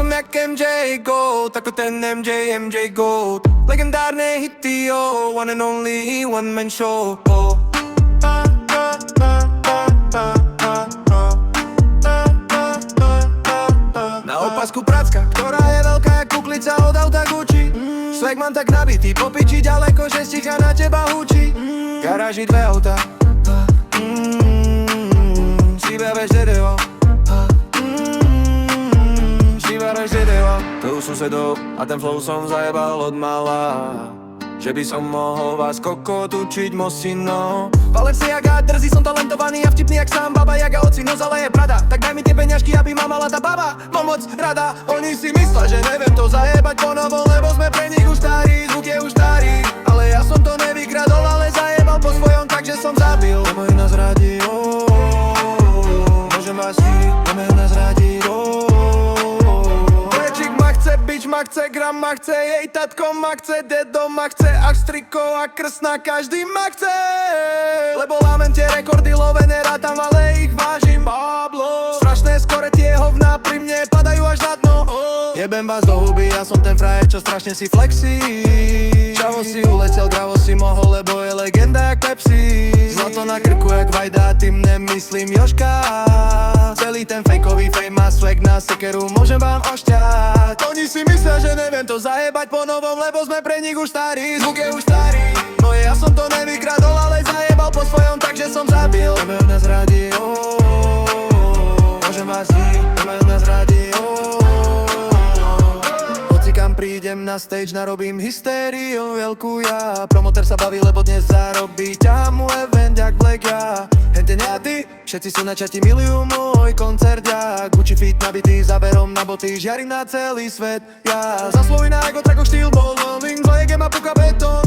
som jak MJ Gold, ako ten MJ Gold. Legendárne hity, oh, one and only, one man show, oh. Na opasku pracka, ktorá je veľká jak kuklica od auta Gucci. Swag mám tak nabitý, po piči ďaleko, že sticha na teba hučí. Garáži dve auta, Šiba veš dedevo, Šiba veš dedevo. To u susedov a ten flow som zajebal od mala. Že by som mohol vás kokot učiť mosino. Balenciaga, drzý, som talentovaný a vtipný jak sám baba Jaga, ocino, ale je Prada. Tak daj mi tie peňažky, aby ma mala tá baba. Mám moc rada, oni si myslia, že neviem to zajebať ponovo, lebo sme pre nich už starí, zvuk je už starý. Ale ja som to nevykradol, ale zajebal po svojom, takže som zabil. Nemajú nás radi, môžem vás chytiť, nemajú nás radi, Bič ma chce, gram ma chce, jej tatko ma chce, dedo ma chce, až striko a krsná, každý ma chce. Lebo lámem tie rekordy, love nerátam, ale ich vážim, Pablo. Strašné skore tie hovná pri mne padajú až na dno. Jebem vás do huby, ja som ten frajer, čo strašne si flexí. Čavo si uletel, gravo si mohol, lebo je legenda jak Pepsi. Zlato na krku jak Vajda, tým nemyslím Jožka. Celý ten fejkový fame má swag na sekeru, môžem vám ošťať. Oni si myslia, že neviem to zajebať po novom, lebo sme pre nich už starí, zvuk je už starý. No ja som to nevykradol, ale zajebal po svojom, takže som zabil. Nemajú nás radi, môžem vás chytiť, nemajú nás radi, Hoci kam prídem na stage, narobím hystériu veľkú ja. Promotér sa baví, lebo dnes zarobí, ťahám mu event jak Black ja. Hente ty, všetci sú na čati, milujú môj koncert ja. Gucci fit nabitý, záberom na boty, žiarím na celý svet ja. Za svoj na ego trackoch štýl bol loving, zlojek je ma puka betón.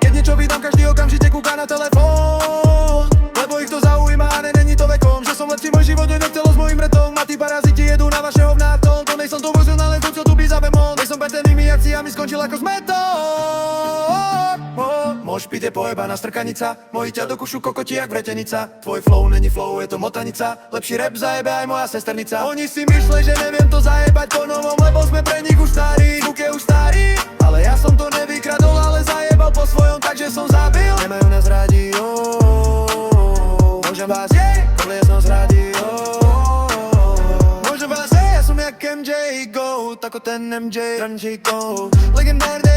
Keď niečo vydám, každý okamžite kúka na telefón. Lebo ich to zaujíma a není to vekom, že som lepší, môj život nenechcelo s mojím retom. A tí paraziti jedú na vaše hovná tón. To nejsom to vozil na len to, čo tu by zabemol. Nejsom petenými akciami skončil ako smetok. Mošpit je pojebaná strkanica, moji ťa do kušu kokoti jak vretenica. Tvoj flow není flow, je to motanica, lepší rap zajebe aj moja sesternica. Oni si myslej, že neviem to zajebať po novom, lebo sme pre nich už starí, zvuk je už starý. Ale ja som to nevykradol, ale zajebal po svojom, takže som zabil. Nemajú nás radi, môžem vás poliesnosť radi, môžem vás, ja som jak MJ Gold, ako ten MJ Gold. Legendárne